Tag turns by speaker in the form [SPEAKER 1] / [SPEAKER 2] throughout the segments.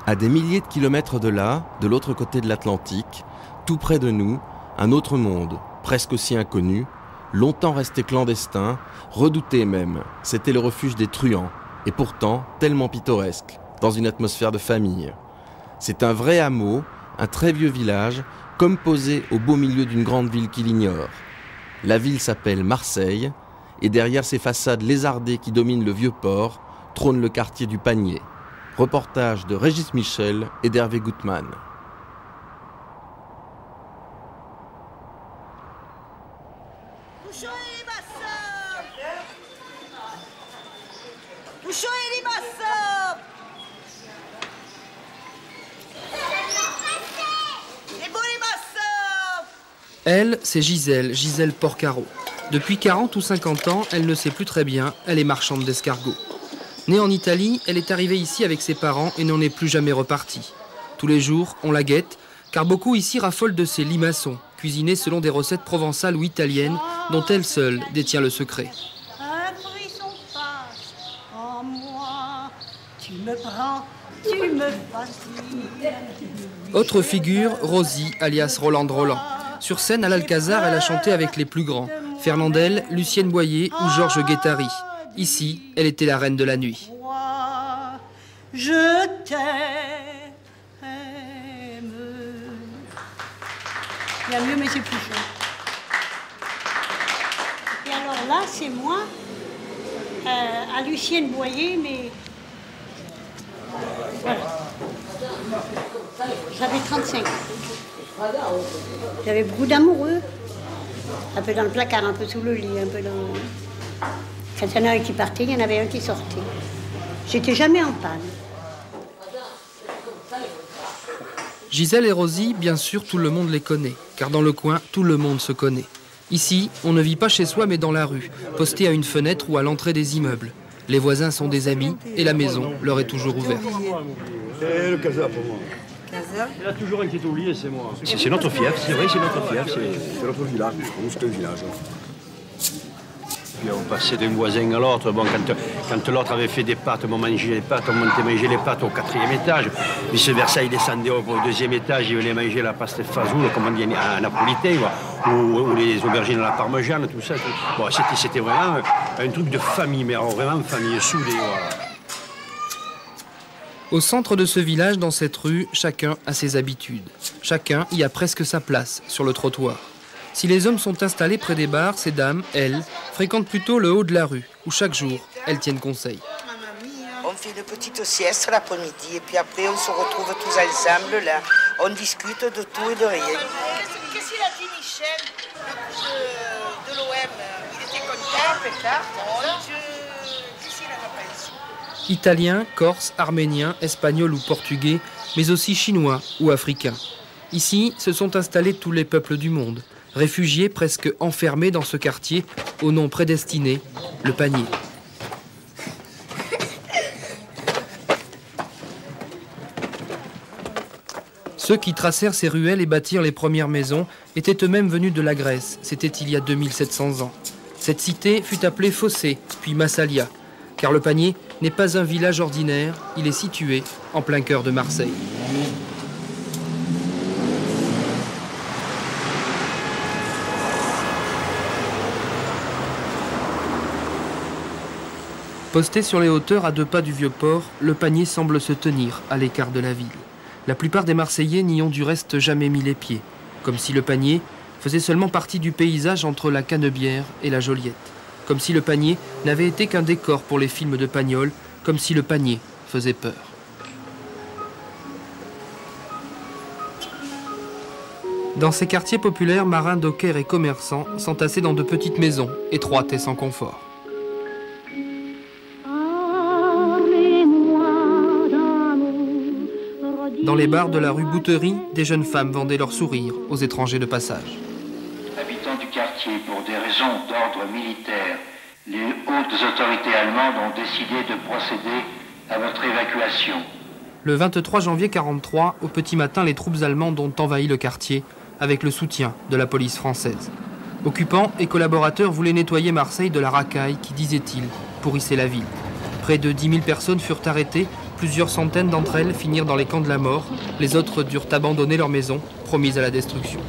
[SPEAKER 1] À des milliers de kilomètres de là, de l'autre côté de l'Atlantique, tout près de nous, un autre monde, presque aussi inconnu, longtemps resté clandestin, redouté même. C'était le refuge des truands, et pourtant tellement pittoresque, dans une atmosphère de famille. C'est un vrai hameau, un très vieux village, comme posé au beau milieu d'une grande ville qui l'ignore. La ville s'appelle Marseille, et derrière ces façades lézardées qui dominent le vieux port, trône le quartier du Panier. Reportage de Régis Michel et d'Hervé Gutmann.
[SPEAKER 2] Elle, c'est Gisèle Porcaro. Depuis 40 ou 50 ans, elle ne sait plus très bien, elle est marchande d'escargots. Née en Italie, elle est arrivée ici avec ses parents et n'en est plus jamais repartie. Tous les jours, on la guette, car beaucoup ici raffolent de ses limaçons, cuisinés selon des recettes provençales ou italiennes, dont elle seule détient le secret.
[SPEAKER 3] Un frisson passe en moi, tu me prends, tu me fascines.
[SPEAKER 2] Autre figure, Rosie, alias Rolande Roland. Sur scène à l'Alcazar, elle a chanté avec les plus grands, Fernandel, Lucienne Boyer ou Georges Guettari. Ici, elle était la reine de la nuit.
[SPEAKER 3] Je t'aime. Il y a mieux, mais c'est plus chaud. Et alors là, c'est moi, à Lucienne Boyer, mais voilà. J'avais 35 ans. J'avais beaucoup d'amoureux. Un peu dans le placard, un peu sous le lit, un peu dans... Quand il y en a un qui partait, il y en avait un qui sortait. J'étais jamais en panne.
[SPEAKER 2] Gisèle et Rosie, bien sûr, tout le monde les connaît, car dans le coin, tout le monde se connaît. Ici, on ne vit pas chez soi, mais dans la rue, posté à une fenêtre ou à l'entrée des immeubles. Les voisins sont des amis et la maison leur est toujours ouverte.
[SPEAKER 4] C'est le Casa pour moi.
[SPEAKER 5] Casa.
[SPEAKER 4] Il y a toujours un qui est oublié, c'est moi.
[SPEAKER 6] C'est notre fief, c'est vrai, c'est notre fief.
[SPEAKER 4] C'est notre village, c'est un village.
[SPEAKER 6] Puis on passait d'un voisin à l'autre. Bon, quand l'autre avait fait des pâtes, on mangeait les pâtes, on montait manger les pâtes au 4e étage. Vice versa, il descendait au 2e étage, il venait manger la pasta fazoule, comme on dit en napolitain, ou les aubergines à la parmegiane, tout ça. Bon, c'était vraiment un truc de famille, mais alors vraiment famille soudée. Voilà.
[SPEAKER 2] Au centre de ce village, dans cette rue, chacun a ses habitudes. Chacun y a presque sa place sur le trottoir. Si les hommes sont installés près des bars, ces dames, elles, fréquentent plutôt le haut de la rue, où chaque jour, elles tiennent conseil.
[SPEAKER 5] On fait une petite sieste l'après-midi et puis après on se retrouve tous ensemble là. On discute de tout et de rien.
[SPEAKER 7] Qu'est-ce qu'il a dit Michel de l'OM? Il était content, peut-être. Qu'est-ce qu'il a pas ici?
[SPEAKER 2] Italiens, Corses, Arméniens, Espagnols ou Portugais, mais aussi Chinois ou Africains. Ici, se sont installés tous les peuples du monde, réfugiés presque enfermés dans ce quartier au nom prédestiné, le Panier. Ceux qui tracèrent ces ruelles et bâtirent les premières maisons étaient eux-mêmes venus de la Grèce, c'était il y a 2700 ans. Cette cité fut appelée Phocée, puis Massalia, car le Panier n'est pas un village ordinaire, il est situé en plein cœur de Marseille. Posté sur les hauteurs à 2 pas du vieux port, le Panier semble se tenir à l'écart de la ville. La plupart des Marseillais n'y ont du reste jamais mis les pieds, comme si le Panier faisait seulement partie du paysage entre la Canebière et la Joliette, comme si le Panier n'avait été qu'un décor pour les films de Pagnol, comme si le Panier faisait peur. Dans ces quartiers populaires, marins, dockers et commerçants s'entassaient dans de petites maisons, étroites et sans confort. Dans les bars de la rue Bouterie, des jeunes femmes vendaient leurs sourires aux étrangers de passage.
[SPEAKER 8] Habitants du quartier, pour des raisons d'ordre militaire, les hautes autorités allemandes ont décidé de procéder à votre évacuation.
[SPEAKER 2] Le 23 janvier 1943, au petit matin, les troupes allemandes ont envahi le quartier avec le soutien de la police française. Occupants et collaborateurs voulaient nettoyer Marseille de la racaille qui, disait-il, pourrissait la ville. Près de 10 000 personnes furent arrêtées Plusieurs centaines d'entre elles finirent dans les camps de la mort. Les autres durent abandonner leur maison, promise à la destruction.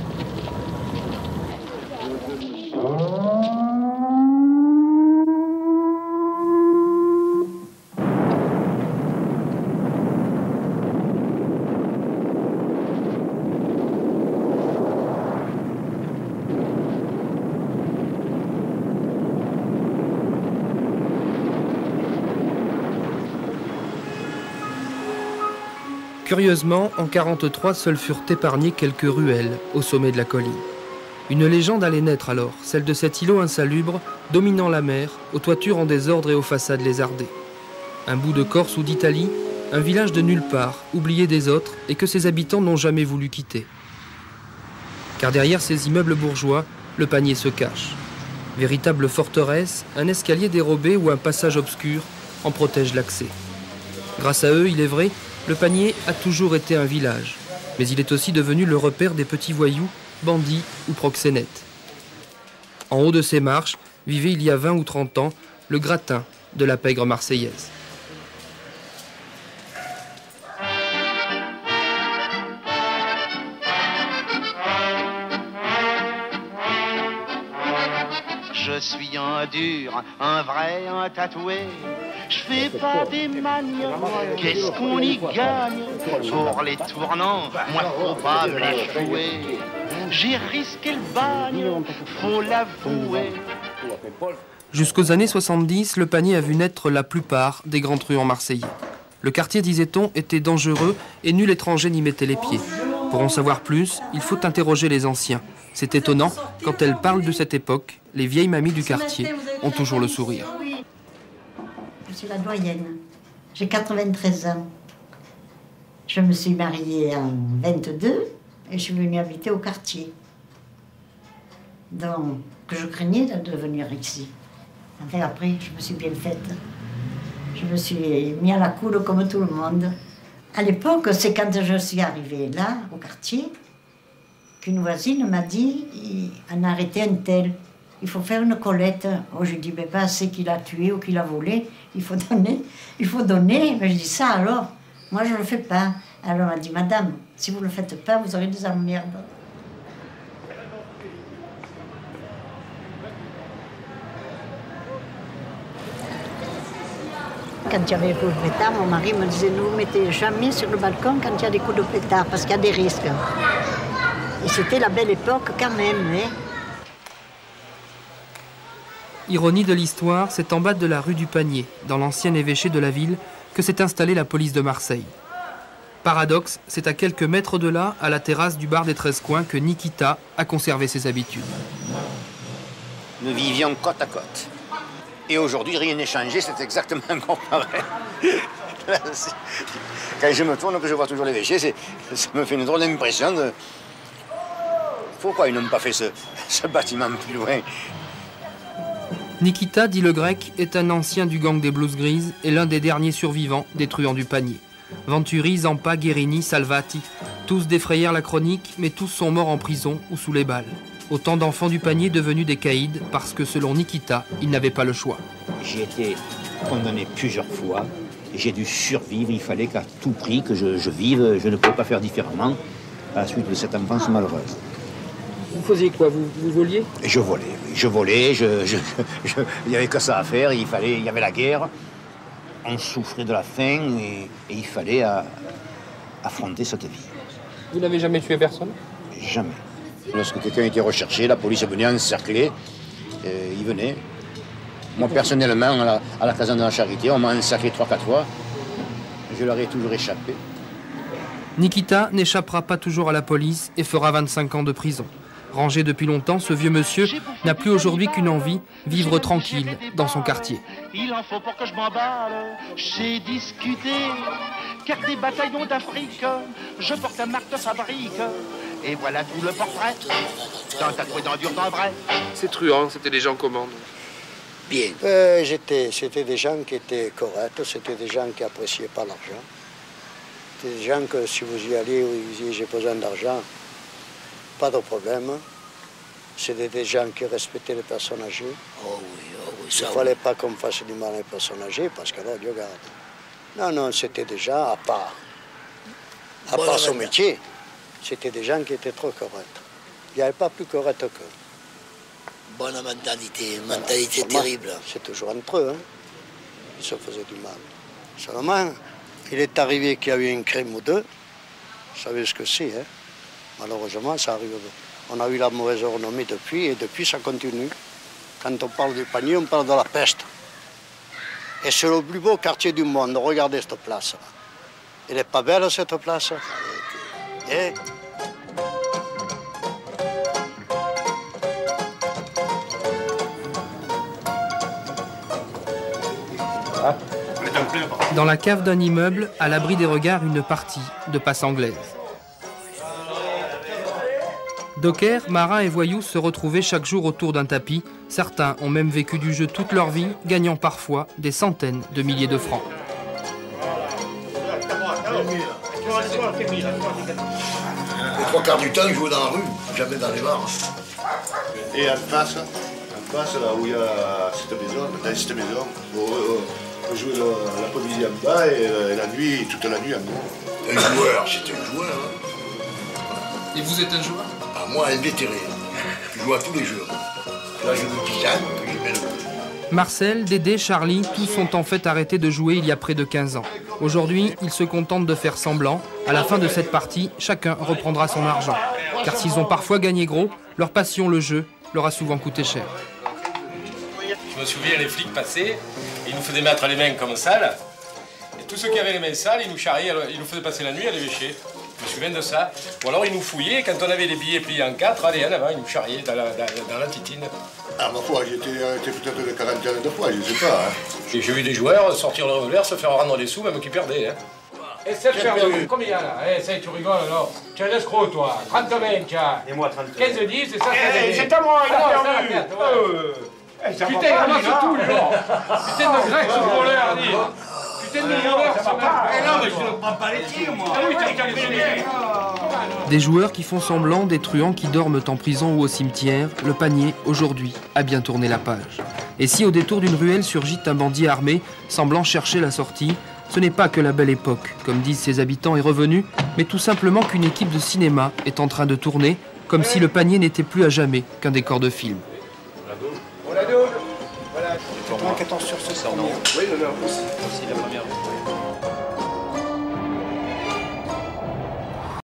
[SPEAKER 2] Curieusement, en 1943, seules furent épargnées quelques ruelles au sommet de la colline. Une légende allait naître alors, celle de cet îlot insalubre, dominant la mer, aux toitures en désordre et aux façades lézardées. Un bout de Corse ou d'Italie, un village de nulle part, oublié des autres, et que ses habitants n'ont jamais voulu quitter. Car derrière ces immeubles bourgeois, le Panier se cache. Véritable forteresse, un escalier dérobé ou un passage obscur en protège l'accès. Grâce à eux, il est vrai, le Panier a toujours été un village, mais il est aussi devenu le repère des petits voyous, bandits ou proxénètes. En haut de ces marches vivait il y a 20 ou 30 ans le gratin de la pègre marseillaise.
[SPEAKER 9] Je suis un dur, un vrai, un tatoué. Je fais pas des manières, qu'est-ce qu'on y gagne? Pour les tournants, moi faut pas me les jouer. J'ai risqué le bagne, faut l'avouer.
[SPEAKER 2] Jusqu'aux années 70, le Panier a vu naître la plupart des grands truands marseillais. Le quartier, disait-on, était dangereux et nul étranger n'y mettait les pieds. Pour en savoir plus, il faut interroger les anciens. C'est étonnant, quand elles parlent de cette époque, les vieilles mamies du quartier ont toujours le sourire.
[SPEAKER 10] Je suis la doyenne. J'ai 93 ans. Je me suis mariée en 22 et je suis venue habiter au quartier. Donc, je craignais de venir ici. Enfin, après, je me suis bien faite. Je me suis mis à la coule comme tout le monde. À l'époque, c'est quand je suis arrivée là, au quartier, qu'une voisine m'a dit on a arrêté un tel. Il faut faire une collecte. Oh, je dis, ben, pas assez qu'il a tué ou qu'il a volé. Il faut donner. Il faut donner. Mais je dis ça alors. Moi, je ne le fais pas. Alors, elle a dit, madame, si vous ne le faites pas, vous aurez des emmerdes. Quand il y avait des coups de pétard, mon mari me disait, ne vous mettez jamais sur le balcon quand il y a des coups de pétard, parce qu'il y a des risques. Et c'était la belle époque quand même, hein.
[SPEAKER 2] Ironie de l'histoire, c'est en bas de la rue du Panier, dans l'ancien évêché de la ville, que s'est installée la police de Marseille. Paradoxe, c'est à quelques mètres de là, à la terrasse du bar des 13 coins, que Nikita a conservé ses habitudes.
[SPEAKER 11] Nous vivions côte à côte. Et aujourd'hui, rien n'est changé, c'est exactement encore pareil. Quand je me tourne, que je vois toujours l'évêché, ça me fait une drôle d'impression de... Pourquoi ils n'ont pas fait ce bâtiment plus loin?
[SPEAKER 2] Nikita, dit le Grec, est un ancien du gang des Blouses Grises et l'un des derniers survivants des truands du Panier. Venturi, Zampa, Guérini, Salvati, tous défrayèrent la chronique, mais tous sont morts en prison ou sous les balles. Autant d'enfants du Panier devenus des caïds parce que, selon Nikita, ils n'avaient pas le choix.
[SPEAKER 11] J'ai été condamné plusieurs fois, j'ai dû survivre, il fallait qu'à tout prix que je vive, je ne pouvais pas faire différemment à la suite de cette enfance malheureuse.
[SPEAKER 2] Vous faisiez quoi? Vous voliez?
[SPEAKER 11] Je volais, il n'y avait que ça à faire, il y avait la guerre, on souffrait de la faim et il fallait affronter cette vie.
[SPEAKER 2] Vous n'avez jamais tué personne?
[SPEAKER 11] Jamais. Lorsque quelqu'un était recherché, la police venait encercler, il venait. Moi, personnellement, à la caserne de la Charité, on m'a encerclé 3-4 fois, je leur ai toujours échappé.
[SPEAKER 2] Nikita n'échappera pas toujours à la police et fera 25 ans de prison. Rangé depuis longtemps, ce vieux monsieur n'a plus aujourd'hui qu'une envie, vivre tranquille dans son quartier.
[SPEAKER 9] Il en faut pour que je m'emballe, j'ai discuté, car des bataillons d'Afrique, je porte un marque de fabrique, et voilà tout le portrait, dans ta trouée d'endure dans le vrai.
[SPEAKER 2] Ces truands, c'était des gens comment?
[SPEAKER 12] Bien. C'était des gens qui étaient corrects, c'était des gens qui n'appréciaient pas l'argent. C'était des gens que si vous y allez, vous disiez j'ai besoin d'argent, pas de problème. C'était des gens qui respectaient les personnes âgées.
[SPEAKER 11] Oh oui,
[SPEAKER 12] Il ne fallait pas qu'on fasse du mal aux personnes âgées, parce que là, Dieu garde. Non, non, c'était déjà, à part son métier, c'était des gens qui étaient trop corrects. Il n'y avait pas plus correct qu'eux.
[SPEAKER 13] Bonne mentalité terrible.
[SPEAKER 12] C'est toujours entre eux, hein. Ils se faisaient du mal. Seulement, il est arrivé qu'il y a eu un crime ou deux. Vous savez ce que c'est, hein. Malheureusement, ça arrive. On a eu la mauvaise renommée depuis, et depuis, ça continue. Quand on parle du Panier, on parle de la peste. Et c'est le plus beau quartier du monde. Regardez cette place. Elle n'est pas belle, cette place. Et...
[SPEAKER 2] Dans la cave d'un immeuble, à l'abri des regards, une partie de passe anglaise. Dockers, marins et voyous se retrouvaient chaque jour autour d'un tapis. Certains ont même vécu du jeu toute leur vie, gagnant parfois des centaines de milliers de francs.
[SPEAKER 13] Les trois quarts du temps, ils jouaient dans la rue, jamais dans les bars.
[SPEAKER 14] Et en face, là où il y a cette maison, dans cette maison, on jouait la poésie en bas et la nuit, toute la nuit en haut.
[SPEAKER 13] Un joueur, c'était un joueur. Hein.
[SPEAKER 2] Et vous êtes un joueur?
[SPEAKER 13] Ah, moi, un vétéré. Je joue à tous les jeux. Là, je joue tisane, puis j'ai bien le...
[SPEAKER 2] Marcel, Dédé, Charlie, tous ont en fait arrêté de jouer il y a près de 15 ans. Aujourd'hui, ils se contentent de faire semblant. À la fin de cette partie, chacun reprendra son argent. Car s'ils ont parfois gagné gros, leur passion, le jeu, leur a souvent coûté cher.
[SPEAKER 15] Je me souviens, les flics passaient, ils nous faisaient mettre les mains comme sales. Et tous ceux qui avaient les mains sales, ils nous charriaient, ils nous faisaient passer la nuit à l'évêché. Je me souviens de ça. Ou alors ils nous fouillaient, quand on avait les billets pliés en 4, allez, en avant, ils nous charriaient dans la titine.
[SPEAKER 14] Ah, ma foi, j'étais peut-être de quarantaine de fois, je ne sais pas. Hein.
[SPEAKER 15] J'ai vu des joueurs sortir le revolver, se faire rendre des sous, même qui perdaient. Hein. Et c'est perdu. Combien là? Eh, ça, tu rigoles alors. Tu as l'escroc, toi. 30 20, tiens. Et moi, 30 15 10, c'est ça.
[SPEAKER 14] C'est à moi, il a perdu.
[SPEAKER 15] Putain, il ramasse tout, lui, là. Putain de grec, ce voleur, dis. Putain de voleur, ça va pas. Non, mais je ne prends pas les tirs, moi. Ah oui, t'as les tirs.
[SPEAKER 2] Des joueurs qui font semblant, des truands qui dorment en prison ou au cimetière, le Panier, aujourd'hui, a bien tourné la page. Et si au détour d'une ruelle surgit un bandit armé, semblant chercher la sortie, ce n'est pas que la belle époque, comme disent ses habitants, est revenue, mais tout simplement qu'une équipe de cinéma est en train de tourner, comme si le Panier n'était plus à jamais qu'un décor de film.
[SPEAKER 14] Voilà, double.
[SPEAKER 12] Voilà. 14 sur 16.
[SPEAKER 14] Oui, le leur aussi.
[SPEAKER 15] C'est la première.